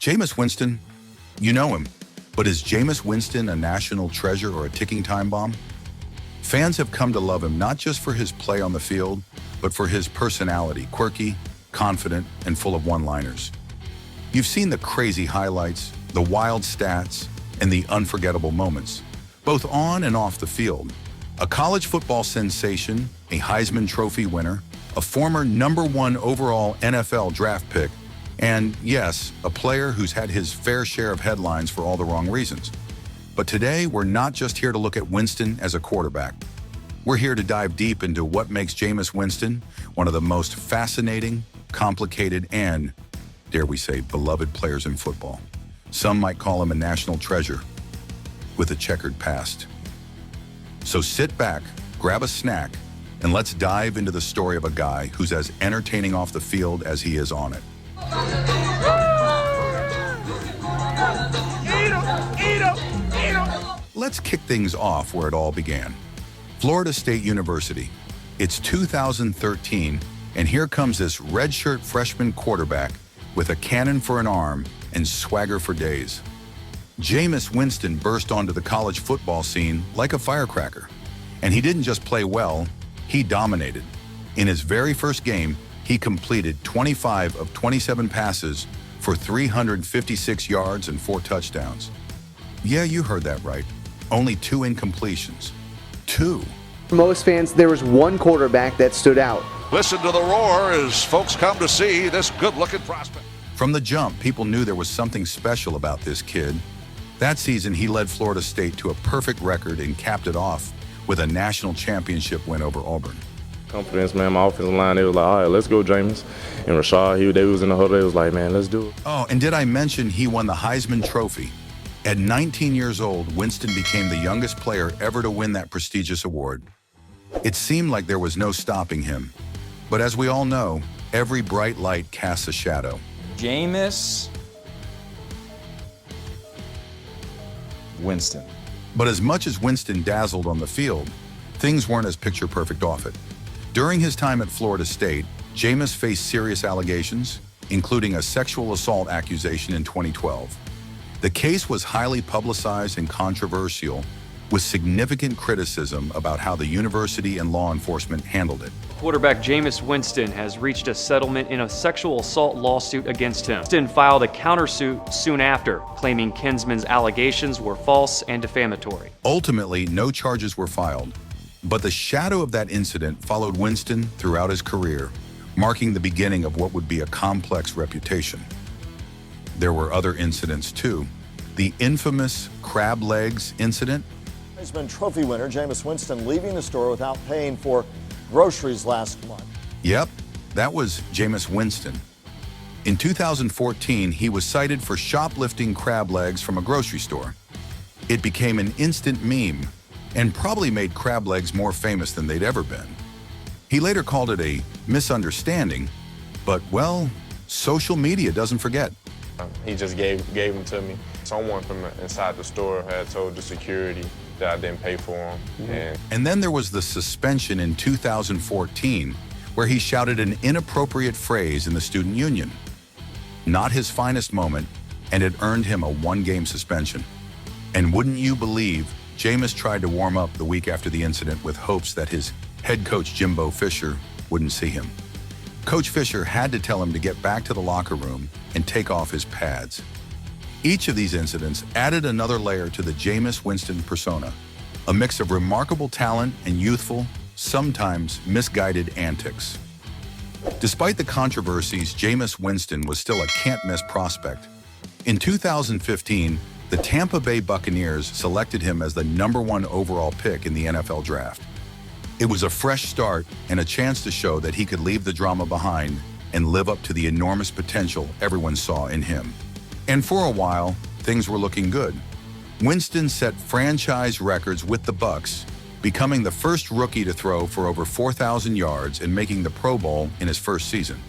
Jameis Winston, you know him, but is Jameis Winston a national treasure or a ticking time bomb? Fans have come to love him not just for his play on the field, but for his personality, quirky, confident, and full of one-liners. You've seen the crazy highlights, the wild stats, and the unforgettable moments, both on and off the field. A college football sensation, a Heisman Trophy winner, a former #1 overall NFL draft pick, and yes, a player who's had his fair share of headlines for all the wrong reasons. But today, we're not just here to look at Winston as a quarterback. We're here to dive deep into what makes Jameis Winston one of the most fascinating, complicated, and, dare we say, beloved players in football. Some might call him a national treasure with a checkered past. So sit back, grab a snack, and let's dive into the story of a guy who's as entertaining off the field as he is on it. Let's kick things off where it all began. Florida State University. It's 2013, and here comes this redshirt freshman quarterback with a cannon for an arm and swagger for days. Jameis Winston burst onto the college football scene like a firecracker. And he didn't just play well, he dominated. In his very first game, he completed 25 of 27 passes for 356 yards and 4 touchdowns. Yeah, you heard that right. Only 2 incompletions. 2. For most fans, there was one quarterback that stood out. Listen to the roar as folks come to see this good-looking prospect. From the jump, people knew there was something special about this kid. That season, he led Florida State to a perfect record and capped it off with a national championship win over Auburn. Confidence, man. My offensive line, they was like, all right, let's go, Jameis. And Rashad, they was in the huddle. They was like, man, let's do it. Oh, and did I mention he won the Heisman Trophy? At 19 years old, Winston became the youngest player ever to win that prestigious award. It seemed like there was no stopping him. But as we all know, every bright light casts a shadow. Jameis Winston. But as much as Winston dazzled on the field, things weren't as picture-perfect off it. During his time at Florida State, Jameis faced serious allegations, including a sexual assault accusation in 2012. The case was highly publicized and controversial, with significant criticism about how the university and law enforcement handled it. Quarterback Jameis Winston has reached a settlement in a sexual assault lawsuit against him. Winston filed a countersuit soon after, claiming Kinsman's allegations were false and defamatory. Ultimately, no charges were filed, but the shadow of that incident followed Winston throughout his career, marking the beginning of what would be a complex reputation. There were other incidents too. The infamous crab legs incident. Heisman Trophy winner Jameis Winston leaving the store without paying for groceries last month. Yep, that was Jameis Winston. In 2014, he was cited for shoplifting crab legs from a grocery store. It became an instant meme and probably made crab legs more famous than they'd ever been. He later called it a misunderstanding, but well, social media doesn't forget. He just gave them to me. Someone from inside the store had told the security that I didn't pay for them. And then there was the suspension in 2014, where he shouted an inappropriate phrase in the student union. Not his finest moment, and it earned him a 1-game suspension. And wouldn't you believe, Jameis tried to warm up the week after the incident with hopes that his head coach Jimbo Fisher wouldn't see him. Coach Fisher had to tell him to get back to the locker room and take off his pads. Each of these incidents added another layer to the Jameis Winston persona, a mix of remarkable talent and youthful, sometimes misguided antics. Despite the controversies, Jameis Winston was still a can't-miss prospect. In 2015, the Tampa Bay Buccaneers selected him as the #1 overall pick in the NFL draft. It was a fresh start and a chance to show that he could leave the drama behind and live up to the enormous potential everyone saw in him. And for a while, things were looking good. Winston set franchise records with the Bucs, becoming the first rookie to throw for over 4,000 yards and making the Pro Bowl in his first season.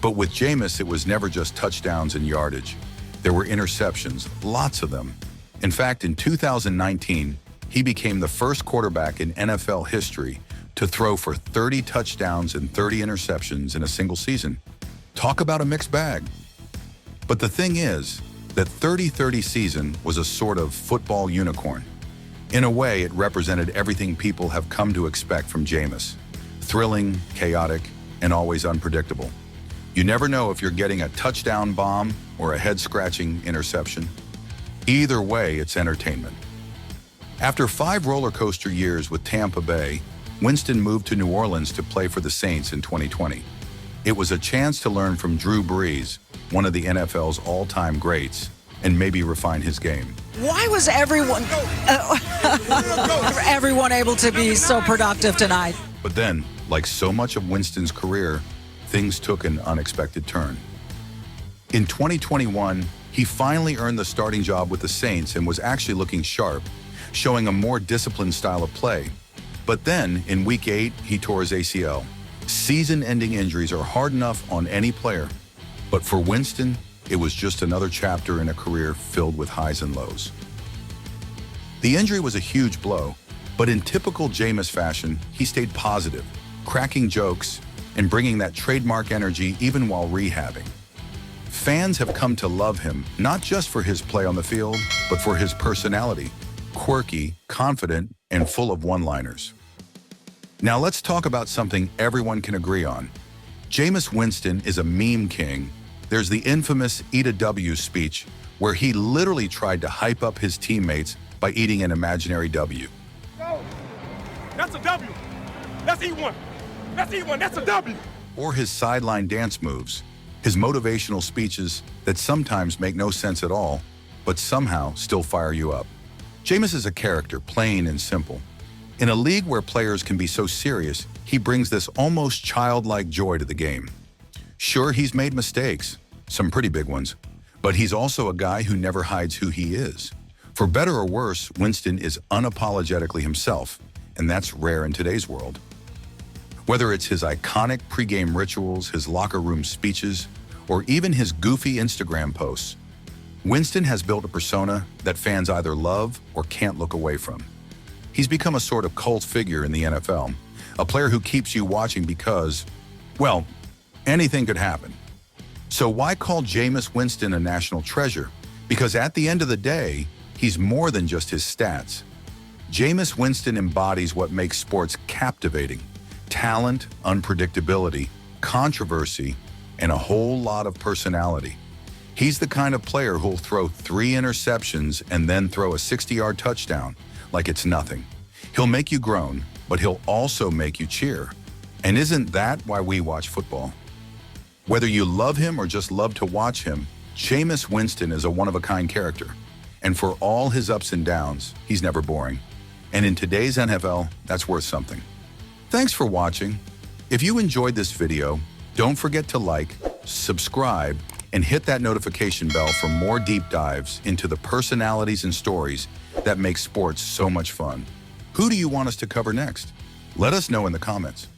But with Jameis, it was never just touchdowns and yardage. There were interceptions, lots of them. In fact, in 2019, he became the first quarterback in NFL history to throw for 30 touchdowns and 30 interceptions in a single season. Talk about a mixed bag. But the thing is, that 30-30 season was a sort of football unicorn. In a way, it represented everything people have come to expect from Jameis. Thrilling, chaotic, and always unpredictable. You never know if you're getting a touchdown bomb or a head-scratching interception. Either way, it's entertainment. After 5 roller coaster years with Tampa Bay, Winston moved to New Orleans to play for the Saints in 2020. It was a chance to learn from Drew Brees, one of the NFL's all-time greats, and maybe refine his game. Why was everyone able to be so productive tonight? But then, like so much of Winston's career, things took an unexpected turn. In 2021, he finally earned the starting job with the Saints and was actually looking sharp, showing a more disciplined style of play. But then, in Week 8, he tore his ACL. Season-ending injuries are hard enough on any player. But for Winston, it was just another chapter in a career filled with highs and lows. The injury was a huge blow, but in typical Jameis fashion, he stayed positive, cracking jokes and bringing that trademark energy even while rehabbing. Fans have come to love him, not just for his play on the field, but for his personality, quirky, confident, and full of one-liners. Now let's talk about something everyone can agree on. Jameis Winston is a meme king. There's the infamous Eat a W speech, where he literally tried to hype up his teammates by eating an imaginary W. That's a W. Let's eat one. Let's eat one. That's a W. Or his sideline dance moves, his motivational speeches that sometimes make no sense at all, but somehow still fire you up. Jameis is a character, plain and simple. In a league where players can be so serious, he brings this almost childlike joy to the game. Sure, he's made mistakes, some pretty big ones, but he's also a guy who never hides who he is. For better or worse, Winston is unapologetically himself, and that's rare in today's world. Whether it's his iconic pregame rituals, his locker room speeches, or even his goofy Instagram posts, Winston has built a persona that fans either love or can't look away from. He's become a sort of cult figure in the NFL, a player who keeps you watching because, well, anything could happen. So why call Jameis Winston a national treasure? Because at the end of the day, he's more than just his stats. Jameis Winston embodies what makes sports captivating: talent, unpredictability, controversy, and a whole lot of personality. He's the kind of player who'll throw 3 interceptions and then throw a 60-yard touchdown like it's nothing. He'll make you groan, but he'll also make you cheer. And isn't that why we watch football? Whether you love him or just love to watch him, Jameis Winston is a one-of-a-kind character. And for all his ups and downs, he's never boring. And in today's NFL, that's worth something. Thanks for watching. If you enjoyed this video, don't forget to like, subscribe, and hit that notification bell for more deep dives into the personalities and stories that make sports so much fun. Who do you want us to cover next? Let us know in the comments.